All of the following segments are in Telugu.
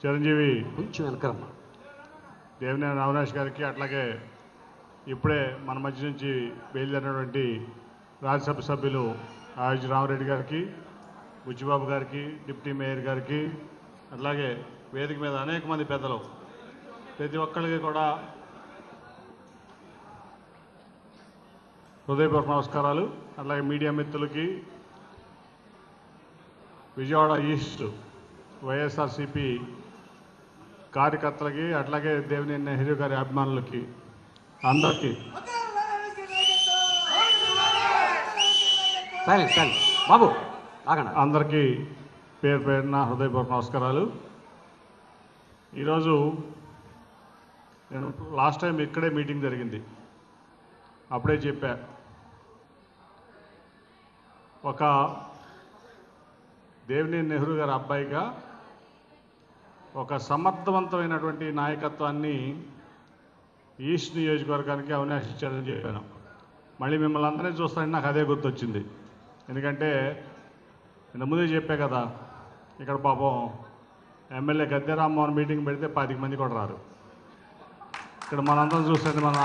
చిరంజీవి కొంచెం వెనకరమ్మా దేవినేని అవినాష్ గారికి, అట్లాగే ఇప్పుడే మన మధ్య నుంచి బయలుదేరినటువంటి రాజ్యసభ సభ్యులు ఆయుజ్ రామరెడ్డి గారికి, బుచ్చిబాబు గారికి, డిప్యూటీ మేయర్ గారికి, అట్లాగే వేదిక మీద అనేక మంది పెద్దలు, ప్రతి ఒక్కరికి కూడా హృదయపూర్వక నమస్కారాలు. అట్లాగే మీడియా మిత్రులకి, విజయవాడ ఈస్ట్ వైఎస్ఆర్సిపి కార్యకర్తలకి, అట్లాగే దేవినేని నెహ్రూ గారి అభిమానులకి అందరికీ బాబు ఆగండి. అందరికీ పేరు పేరున హృదయపూర్వక నమస్కారాలు. ఈరోజు నేను లాస్ట్ టైం ఇక్కడే మీటింగ్ జరిగింది, అప్పుడే చెప్పా, ఒక దేవినేని నెహ్రూ గారి అబ్బాయిగా ఒక సమర్థవంతమైనటువంటి నాయకత్వాన్ని ఈస్ట్ నియోజకవర్గానికి అవినాష్ ఇచ్చారని చెప్పాను. మళ్ళీ మిమ్మల్ని అందరినీ చూస్తానని నాకు అదే గుర్తొచ్చింది. ఎందుకంటే నేను ముందే చెప్పా కదా, ఇక్కడ పాపం ఎమ్మెల్యే గద్దె రామ్మోహన్ మీటింగ్ పెడితే 10 మంది కూడా రారు. ఇక్కడ మనందరం చూస్తే మన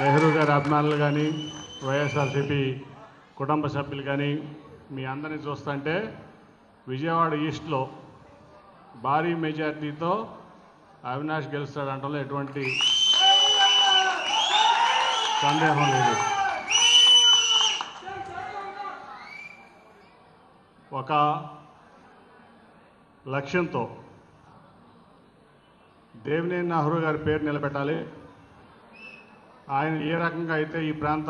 నెహ్రూ గారి అభిమానులు కానీ, వైఎస్ఆర్సీపీ కుటుంబ సభ్యులు కానీ, మీ అందరినీ చూస్తుంటే విజయవాడ ఈస్ట్లో భారీ మెజార్టీతో అవినాష్ గెలుస్తాడంటలో ఎటువంటి సందేహం లేదు. ఒక లక్ష్యంతో దేవినేని నెహ్రూ గారి పేరు నిలబెట్టాలి. ఆయన ఏ రకంగా అయితే ఈ ప్రాంత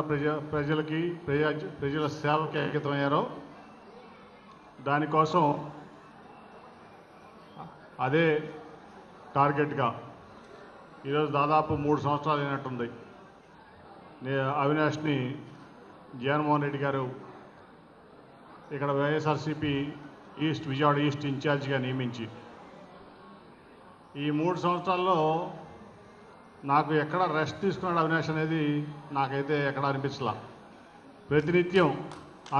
ప్రజల సేవకి అంకితమయ్యారో దానికోసం అదే టార్గెట్గా ఈరోజు దాదాపు 3 సంవత్సరాలు అయినట్టుంది అవినాష్ని జగన్మోహన్ రెడ్డి గారు ఇక్కడ వైఎస్ఆర్సీపీ ఈస్ట్ విజయవాడ ఈస్ట్ ఇన్ఛార్జిగా నియమించి, ఈ 3 సంవత్సరాల్లో నాకు ఎక్కడ రెస్ట్ తీసుకున్నాడు అవినాష్ అనేది నాకైతే ఎక్కడ అనిపించలా. ప్రతినిత్యం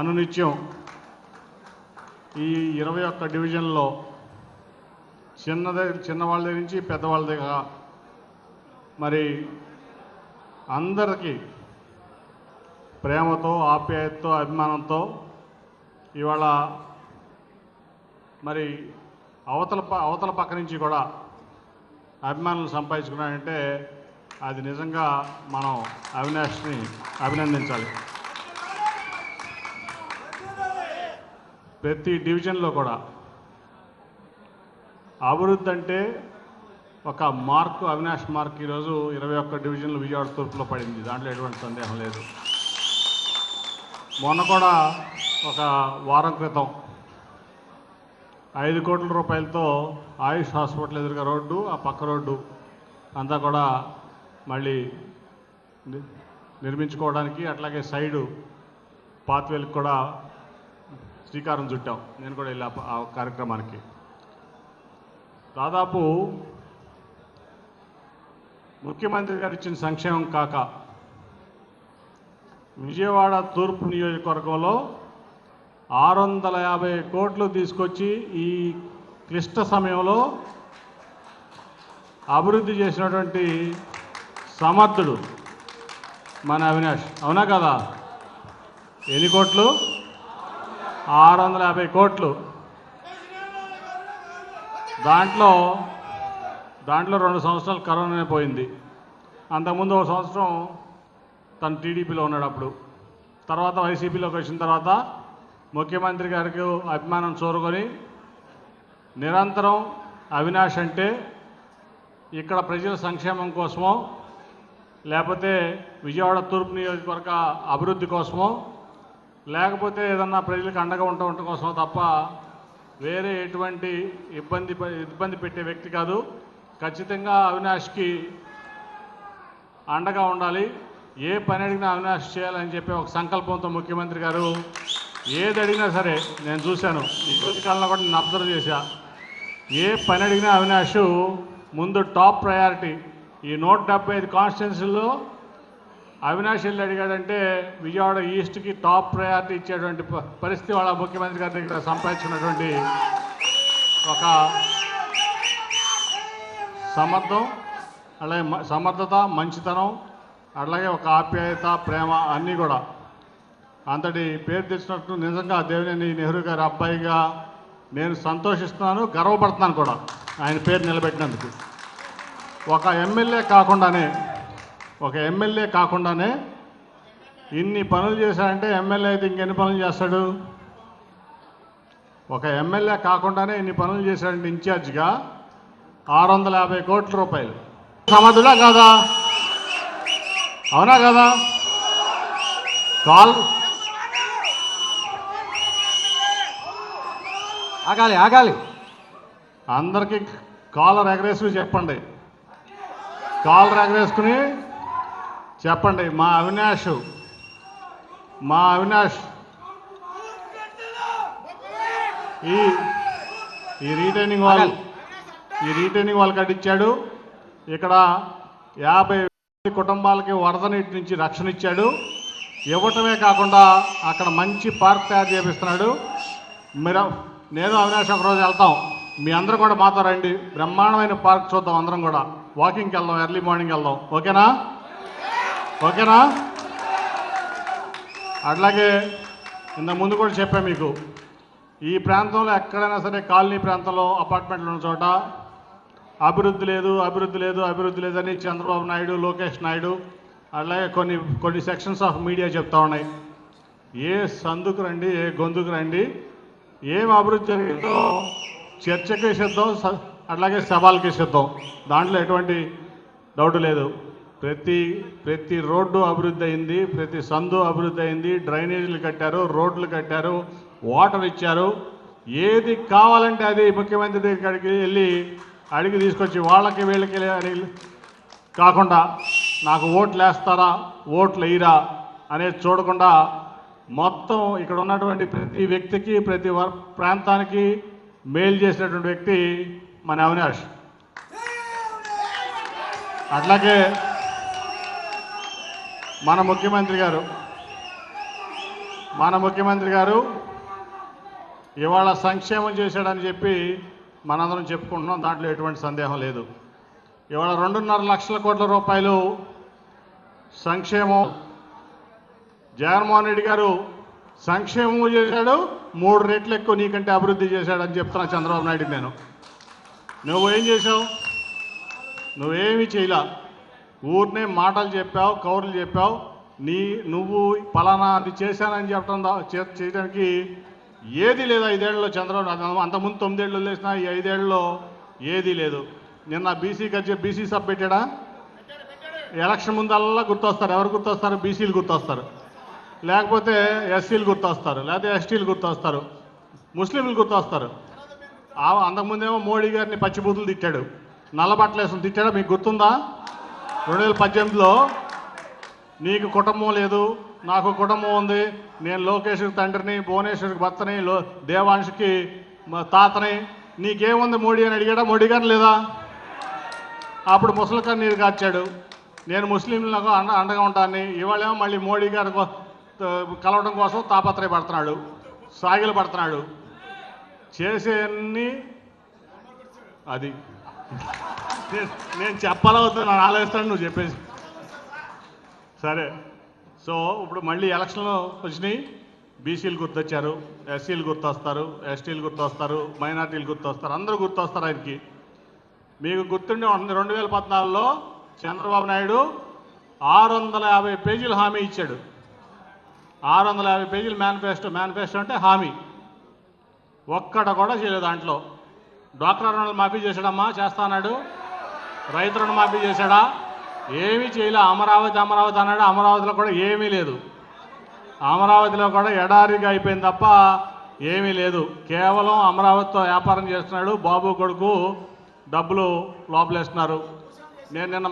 అనునిత్యం ఈ 21 డివిజన్లో చిన్నవాళ్ళ దగ్గర నుంచి పెద్దవాళ్ళ దగ్గర మరి అందరికీ ప్రేమతో, ఆప్యాయతతో, అభిమానంతో ఇవాళ మరి అవతల పక్క నుంచి కూడా అభిమానులు సంపాదించుకున్నాడంటే అది నిజంగా మనం అవినాష్ని అభినందించాలి. ప్రతి డివిజన్లో కూడా అభివృద్ధి అంటే ఒక మార్కు, అవినాష్ మార్క్ ఈరోజు 21 డివిజన్లు విజయవాడ తూర్పులో పడింది, దాంట్లో ఎటువంటి సందేహం లేదు. మొన్న కూడా ఒక వారం క్రితం 5 కోట్ల రూపాయలతో ఆయుష్ హాస్పిటల్ ఎదురుగా రోడ్డు, ఆ పక్క రోడ్డు అంతా కూడా మళ్ళీ నిర్మించుకోవడానికి, అట్లాగే సైడు పాత్వేలకు కూడా శ్రీకారం చుట్టాం. నేను కూడా వెళ్ళా ఆ కార్యక్రమానికి. దాదాపు ముఖ్యమంత్రి గారు ఇచ్చిన సంక్షేమం కాక విజయవాడ తూర్పు నియోజకవర్గంలో 650 కోట్లు తీసుకొచ్చి ఈ క్లిష్ట సమయంలో అభివృద్ధి చేసినటువంటి సమర్థుడు మన అవినాష్. అవునా కదా? ఎన్ని కోట్లు? 650 కోట్లు. దాంట్లో 2 సంవత్సరాలు కరోనానే పోయింది. అంతకుముందు 1 సంవత్సరం తను టీడీపీలో ఉన్నాడు. అప్పుడు తర్వాత వైసీపీలోకి వచ్చిన తర్వాత ముఖ్యమంత్రి గారికి అభిమానం చూరుకొని నిరంతరం అవినాష్ అంటే ఇక్కడ ప్రజల సంక్షేమం కోసమో, లేకపోతే విజయవాడ తూర్పు నియోజకవర్గ అభివృద్ధి కోసమో, లేకపోతే ఏదన్నా ప్రజలకు అండగా ఉండటం కోసమో తప్ప వేరే ఎటువంటి ఇబ్బంది పెట్టే వ్యక్తి కాదు. ఖచ్చితంగా అవినాష్కి అండగా ఉండాలి. ఏ పని అడిగినా అవినాష్ చేయాలని చెప్పి ఒక సంకల్పంతో ముఖ్యమంత్రి గారు ఏది అడిగినా సరే, నేను చూశాను ఈ కాలంలో కూడా నేను అబ్జర్వ్ చేశా, ఏ పని అడిగినా అవినాష్ ముందు టాప్ ప్రయారిటీ. ఈ 175 కాన్స్టిట్యున్సీల్లో అవినాష్ వెళ్ళి అడిగాడంటే విజయవాడ ఈస్ట్కి టాప్ ప్రయారిటీ ఇచ్చేటువంటి పరిస్థితి వాళ్ళ ముఖ్యమంత్రి గారి దగ్గర సంపాదించుకున్నటువంటి ఒక సమర్థం, అలాగే సమర్థత, మంచితనం, అలాగే ఒక ఆప్యాయత, ప్రేమ అన్నీ కూడా అంతటి పేరు తెచ్చినట్టు నిజంగా దేవినేని నెహ్రూ గారి అబ్బాయిగా నేను సంతోషిస్తున్నాను, గర్వపడుతున్నాను కూడా ఆయన పేరు నిలబెట్టినందుకు. ఒక ఎమ్మెల్యే కాకుండానే ఇన్ని పనులు చేశాడంటే ఎమ్మెల్యే అయితే ఇంకెన్ని పనులు చేస్తాడు? ఒక ఎమ్మెల్యే కాకుండానే ఇన్ని పనులు చేశాడంటే ఇన్ఛార్జిగా 650 కోట్ల రూపాయలు. సమర్థుడా కాదా? అవునా కదా? ఆగాలి. అందరికీ కాలర్ ఎగరేసుకుని చెప్పండి. కాలర్ ఎగరేసుకుని చెప్పండి. మా అవినాష్ ఈ రీటైనింగ్ వాళ్ళకి అడ్డిచ్చాడు. ఇక్కడ 50 కుటుంబాలకి వరద నీటి నుంచి రక్షణ ఇచ్చాడు. ఇవ్వటమే కాకుండా అక్కడ మంచి పార్క్ తయారు చేపిస్తున్నాడు. నేను అవినాష్ ఒకరోజు వెళ్తాం, మీ అందరూ కూడా మాతో రండి, బ్రహ్మాండమైన పార్క్ చూద్దాం, అందరం కూడా వాకింగ్కి వెళ్దాం, ఎర్లీ మార్నింగ్ వెళ్దాం. ఓకేనా? అట్లాగే ఇంత ముందు కూడా చెప్పా మీకు, ఈ ప్రాంతంలో ఎక్కడైనా సరే కాలనీ ప్రాంతంలో అపార్ట్మెంట్లు ఉన్న చోట అభివృద్ధి లేదు అని చంద్రబాబు నాయుడు, లోకేష్ నాయుడు, అలాగే కొన్ని సెక్షన్స్ ఆఫ్ మీడియా చెప్తా ఉన్నాయి. ఏ సందుకు రండి, ఏ గొంతుకు రండి, ఏం అభివృద్ధి జరిగిందో చర్చకే సిద్ధం, అట్లాగే సవాల్కి సిద్ధం. దాంట్లో ఎటువంటి డౌట్ లేదు. ప్రతి రోడ్డు అభివృద్ధి అయింది, ప్రతి సందు అభివృద్ధి అయింది, డ్రైనేజీలు కట్టారు, రోడ్లు కట్టారు, వాటర్ ఇచ్చారు. ఏది కావాలంటే అది ముఖ్యమంత్రి దగ్గరికి వెళ్ళి అడిగి తీసుకొచ్చి వాళ్ళకి వీళ్ళకి అని కాకుండా నాకు ఓట్లు వేస్తారా, ఓట్లు వేయరా అనేది చూడకుండా మొత్తం ఇక్కడ ఉన్నటువంటి ప్రతి వ్యక్తికి, ప్రతి ప్రాంతానికి మేలు చేసినటువంటి వ్యక్తి మన అవినాష్. అట్లాగే మన ముఖ్యమంత్రి గారు ఇవాళ సంక్షేమం చేశాడని చెప్పి మనందరం చెప్పుకుంటున్నాం, దాంట్లో ఎటువంటి సందేహం లేదు. ఇవాళ 2.5 లక్షల కోట్ల రూపాయలు సంక్షేమం. జగన్మోహన్ రెడ్డి గారు సంక్షేమం చేశాడు, 3 రెట్లు ఎక్కువ నీకంటే అభివృద్ధి చేశాడని చెప్తున్నా చంద్రబాబు నాయుడు. నేను నువ్వేం చేశావు? నువ్వేమీ చేయలా. ఊరినే మాటలు చెప్పావు, కౌరులు చెప్పావు. నువ్వు పలానా అది చేశానని చేయడానికి ఏది లేదు 5 ఏళ్లలో. చంద్రబాబు అంతకుముందు 9 ఏళ్ళు వదిలేసినా ఈ 5 ఏళ్లలో ఏదీ లేదు. నిన్న బీసీ సబ్ పెట్టాడా? ఎలక్షన్ ముందల్లా గుర్తొస్తారు. ఎవరు గుర్తొస్తారు? బీసీలు గుర్తొస్తారు, లేకపోతే ఎస్సీలు గుర్తొస్తారు, లేకపోతే ఎస్టీలు గుర్తొస్తారు, ముస్లింలు గుర్తొస్తారు. అంతకుముందేమో మోడీ గారిని పచ్చిబూతులు తిట్టాడు, నల్లబట్టలేసుకుని తిట్టాడు. మీకు గుర్తుందా? 2018లో నీకు కుటుంబం లేదు, నాకు కుటుంబం ఉంది, నేను లోకేష్కి తండ్రిని, భువనేశ్వర్కి భర్తని, దేవాంష్కి తాతని, నీకేముంది మోడీ అని అడిగాడా? మోడీ గారిని లేదా? అప్పుడు ముసలికర్ నీరు కార్చాడు, నేను ముస్లింలకు అండగా ఉంటాను. ఇవాళేమో మళ్ళీ మోడీ గారు కలవడం కోసం తాపత్రయపడుతున్నాడు, సాగిలు పడుతున్నాడు. చేసేవన్నీ అది నేను చెప్పాలా వద్దు, నన్ను ఆలోచిస్తాను, నువ్వు చెప్పేసి సరే. సో ఇప్పుడు మళ్ళీ ఎలక్షన్లు వచ్చినాయి, బీసీలు గుర్తొచ్చారు, ఎస్సీలు గుర్తొస్తారు, ఎస్టీలు గుర్తొస్తారు, మైనార్టీలు గుర్తొస్తారు, అందరూ గుర్తొస్తారు ఆయనకి. మీకు గుర్తుండే 2014లో చంద్రబాబు నాయుడు 650 పేజీలు హామీ ఇచ్చాడు. 650 పేజీలు మేనిఫెస్టో అంటే హామీ. ఒక్కట కూడా చేయలేదు దాంట్లో. డ్వాక్రా రుణాలు మాఫీ చేశాడమ్మా, చేస్తా అన్నాడు. రైతు రుణ మాఫీ చేశాడా? ఏమీ చేయలే. అమరావతి అన్నాడు, అమరావతిలో కూడా ఏమీ లేదు. అమరావతిలో కూడా ఎడారిగా అయిపోయింది తప్ప ఏమీ లేదు. కేవలం అమరావతితో వ్యాపారం చేస్తున్నాడు. బాబు కొడుకు డబ్బులు లోపలేస్తున్నారు. నేను నిన్న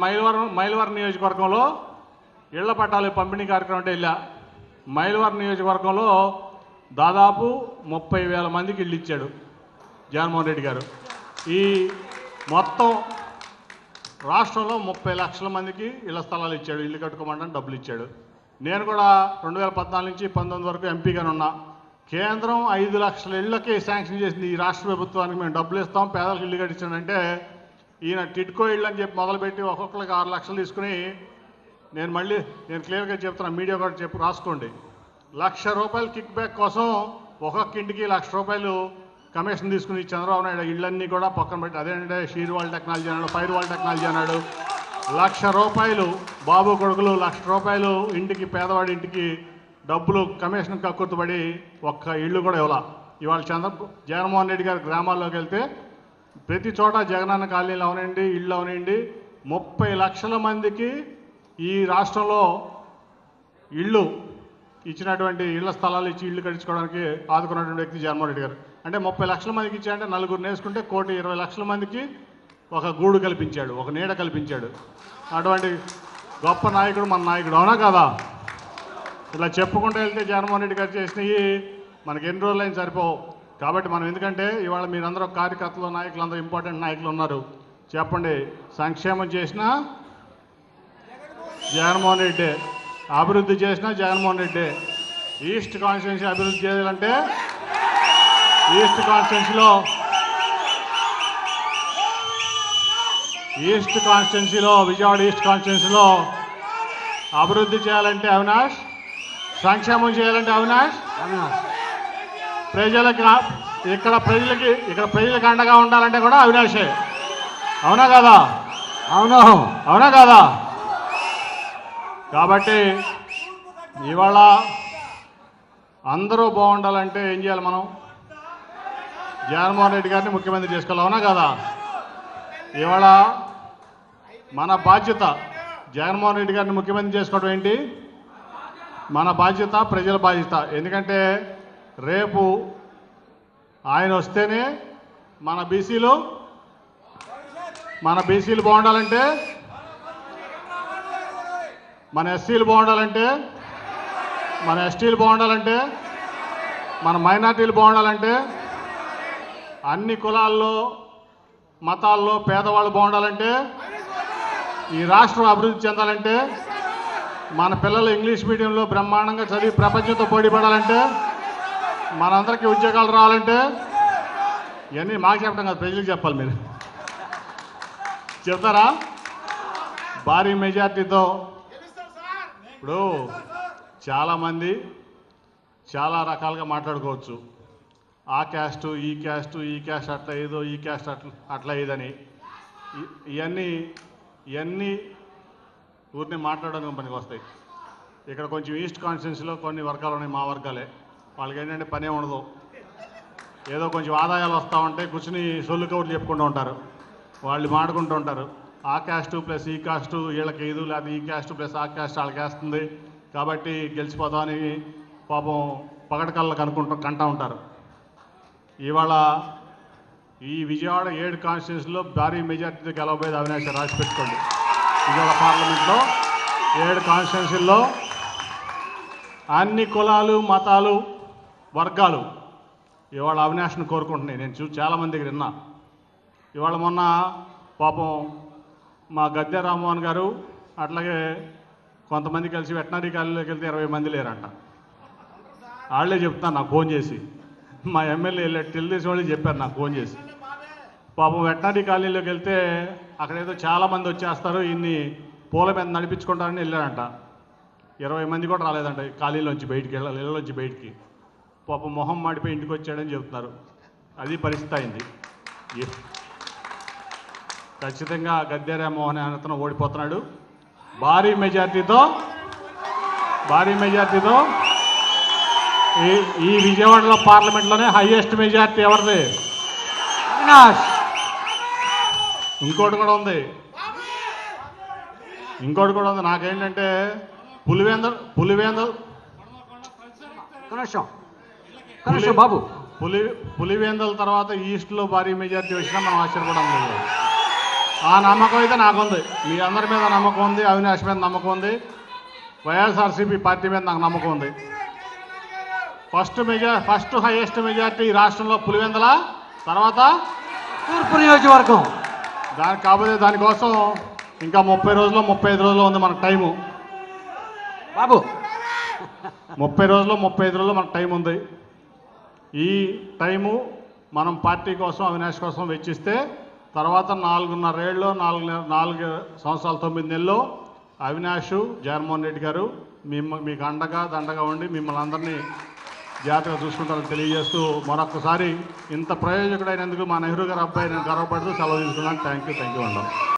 మైలవరం నియోజకవర్గంలో ఇళ్ల పట్టాలు పంపిణీ కార్యక్రమం అంటే వెళ్ళా. మైలవరం నియోజకవర్గంలో దాదాపు 30,000 మందికి ఇళ్ళు ఇచ్చాడు జగన్మోహన్ రెడ్డి గారు. ఈ మొత్తం రాష్ట్రంలో 30 లక్షల మందికి ఇళ్ల స్థలాలు ఇచ్చాడు, ఇల్లు కట్టుకోమంటే డబ్బులు ఇచ్చాడు. నేను కూడా 2014 నుంచి 19 వరకు ఎంపీగానే ఉన్నా. కేంద్రం 5 లక్షల ఇళ్లకి శాంక్షన్ చేసింది. ఈ రాష్ట్ర ప్రభుత్వానికి మేము డబ్బులు ఇస్తాం, పేదలకు ఇల్లు కట్టించానంటే ఈయన టిడ్కో ఇళ్ళు అని చెప్పి మొదలుపెట్టి ఒక్కొక్కరికి 6 లక్షలు తీసుకుని నేను క్లియర్గా చెప్తున్నా, మీడియా కూడా చెప్పి రాసుకోండి. ₹1,00,000 కిక్ బ్యాక్ కోసం ఒక్కొక్క ఇంటికి ₹1,00,000 కమిషన్ తీసుకుని చంద్రబాబు నాయుడు ఇళ్ళన్నీ కూడా పక్కన పెట్టి, అదేంటంటే షీర్వాల్ టెక్నాలజీ అన్నాడు, ఫైర్వాల్ టెక్నాలజీ అన్నాడు. ₹1,00,000 బాబు కొడుకులు ₹1,00,000 ఇంటికి, పేదవాడి ఇంటికి డబ్బులు కమిషన్ కక్కుర్తుపడి ఒక్క ఇళ్ళు కూడా ఇవ్వాల. ఇవాళ జగన్మోహన్ రెడ్డి గారి గ్రామాల్లోకి వెళ్తే ప్రతి చోట జగనన్న కాలనీలు అవనండి, ఇళ్ళు అవనండి, 30 లక్షల మందికి ఈ రాష్ట్రంలో ఇళ్ళు ఇచ్చినటువంటి ఇళ్ల స్థలాలు ఇచ్చి ఇళ్ళు కట్టించుకోవడానికి ఆదుకున్నటువంటి వ్యక్తి జగన్మోహన్ రెడ్డి గారు. అంటే 30 లక్షల మందికి ఇచ్చాడంటే నలుగురు నేసుకుంటే 1,20,00,000 మందికి ఒక గూడు కల్పించాడు, ఒక నీడ కల్పించాడు. అటువంటి గొప్ప నాయకుడు మన నాయకుడు, అవునా కదా? ఇలా చెప్పుకుంటూ వెళ్తే జగన్మోహన్ రెడ్డి గారు చేసినవి మనకి ఎన్ని రోజులైనా సరిపోవు. కాబట్టి మనం ఎందుకంటే ఇవాళ మీరందరూ కార్యకర్తలు, నాయకులు, అందరూ ఇంపార్టెంట్ నాయకులు ఉన్నారు. చెప్పండి, సంక్షేమం చేసినా జగన్మోహన్ రెడ్డి, అభివృద్ధి చేసినా జగన్మోహన్ రెడ్డి. ఈస్ట్ కాన్స్టిట్యున్సీ అభివృద్ధి చేయాలంటే ఈస్ట్ కాన్స్టిట్యున్సీలో విజయవాడ ఈస్ట్ కాన్స్టిట్యున్సీలో అభివృద్ధి చేయాలంటే అవినాష్, సంక్షేమం చేయాలంటే అవినాష్, ఇక్కడ ప్రజలకు అండగా ఉండాలంటే కూడా అవినాషే. అవునా కదా? అవునా కదా? కాబట్టి ఇవాళ అందరూ బాగుండాలంటే ఏం చేయాలి? మనం జగన్మోహన్ రెడ్డి గారిని ముఖ్యమంత్రి చేసుకోవాలి. అవునా కదా? ఇవాళ మన బాధ్యత జగన్మోహన్ రెడ్డి గారిని ముఖ్యమంత్రి చేసుకోవడం ఏంటి? మన బాధ్యత, ప్రజల బాధ్యత. ఎందుకంటే రేపు ఆయన వస్తేనే మన బీసీలు బాగుండాలంటే, మన ఎస్సీలు బాగుండాలంటే, మన ఎస్టీలు బాగుండాలంటే, మన మైనార్టీలు బాగుండాలంటే, అన్ని కులాల్లో, మతాల్లో పేదవాళ్ళు బాగుండాలంటే, ఈ రాష్ట్రం అభివృద్ధి చెందాలంటే, మన పిల్లలు ఇంగ్లీష్ మీడియంలో బ్రహ్మాండంగా చదివి ప్రపంచంతో పోటీ పడాలంటే, మనందరికీ ఉద్యోగాలు రావాలంటే, ఇవన్నీ మాకు చెప్పడం కాదు, ప్రజలకు చెప్పాలి. మీరు చెప్తారా? భారీ మెజార్టీతో. ఇప్పుడు చాలామంది చాలా రకాలుగా మాట్లాడుకోవచ్చు. ఆ క్యాస్టు, ఈ క్యాస్టు, ఈ క్యాస్ట్ అట్లా ఏదో, ఈ క్యాస్ట్ అట్లా ఏదని. ఇవన్నీ ఊరిని మాట్లాడడానికి పనికి వస్తాయి. ఇక్కడ కొంచెం ఈస్ట్ కాన్స్టిట్యున్సీలో కొన్ని వర్గాలు ఉన్నాయి, మా వర్గాలే. వాళ్ళకి ఏంటంటే పనే ఉండదు, ఏదో కొంచెం ఆదాయాలు వస్తూ ఉంటాయి, కూర్చుని సొల్లు కౌట్లు చెప్పుకుంటూ ఉంటారు, వాళ్ళు మాడుకుంటూ ఉంటారు. ఆ క్యాస్టు ప్లస్ ఈ క్యాస్టు వీళ్ళకి ఇది, లేదా ఈ క్యాస్టు ప్లస్ ఆ క్యాస్ట్ వాళ్ళకి వేస్తుంది కాబట్టి గెలిచిపోతామని పాపం పగడకళ్ళకు కంటూ ఉంటారు. ఇవాళ ఈ విజయవాడ 7 కాన్స్టిట్యున్సీలో భారీ మెజార్టీతో గెలవబోయేది అవినాష్, రాసి పెట్టుకోండి. విజయవాడ పార్లమెంట్లో 7 కాన్స్టిట్యున్సీల్లో అన్ని కులాలు, మతాలు, వర్గాలు ఇవాళ అవినాష్ను కోరుకుంటున్నాయి. నేను చాలామంది దగ్గర విన్నా. ఇవాళ మొన్న పాపం మా గద్దె రామ్మోహన్ గారు అట్లాగే కొంతమంది కలిసి వెటనరీ కాలేజీలోకి వెళ్తే 20 మంది లేరంట. వాళ్ళే చెప్తాను నాకు ఫోన్ చేసి, మా ఎమ్మెల్యే తెలుగుదేశం వాళ్ళు చెప్పారు నాకు ఫోన్ చేసి. పాపం వెటనరీ కాలనీలోకి వెళ్తే అక్కడేదో చాలామంది వచ్చేస్తారు, ఇన్ని పూల మీద నడిపించుకుంటారని వెళ్ళారంట. 20 మంది కూడా రాలేదంట కాలనీలోంచి బయటికి, ఇళ్ళలోంచి బయటికి. పాపం మొహం మాడిపోయి ఇంటికి వచ్చాడని చెప్తున్నారు. అది పరిస్థితి అయింది. ఖచ్చితంగా గద్దె రామ్మోహన్ అతను ఓడిపోతున్నాడు. భారీ మెజార్టీతో ఈ విజయవాడలో పార్లమెంట్లోనే హైయెస్ట్ మెజార్టీ ఎవరిది? అవినాష్. ఇంకోటి కూడా ఉంది. నాకేంటంటే బాబు పులివేందల తర్వాత ఈస్ట్లో భారీ మెజార్టీ వచ్చినా మనం ఆశ్చర్యపడం లేదు. ఆ నమ్మకం అయితే నాకుంది, మీ అందరి మీద నమ్మకం ఉంది, అవినాష్ మీద నమ్మకం ఉంది, వైఎస్ఆర్సీపీ పార్టీ మీద నాకు నమ్మకం ఉంది. ఫస్ట్ హైయెస్ట్ మెజార్టీ ఈ రాష్ట్రంలో పులివెందల, తర్వాత తూర్పు నియోజకవర్గం. కాకపోతే దానికోసం ఇంకా 30 రోజులు 35 రోజులు ఉంది మనకు టైము బాబు. 30 రోజులు 35 రోజులు మనకు టైం ఉంది. ఈ టైము మనం పార్టీ కోసం అవినాష్ కోసం వెచ్చిస్తే తర్వాత 4.5 ఏళ్ళు 4 సంవత్సరాలు 9 నెలల్లో అవినాష్ జగన్మోహన్ రెడ్డి గారు మీకు అండగా దండగా ఉండి మిమ్మల్ని అందరినీ జాగ్రత్తగా చూసుకుంటారని తెలియజేస్తూ మరొకసారి ఇంత ప్రయోజకుడైనందుకు మా నెహ్రూ గారి అబ్బాయి నేను గర్వపడుతూ సెలవు తీసుకున్నాను. థ్యాంక్ యూ అండి.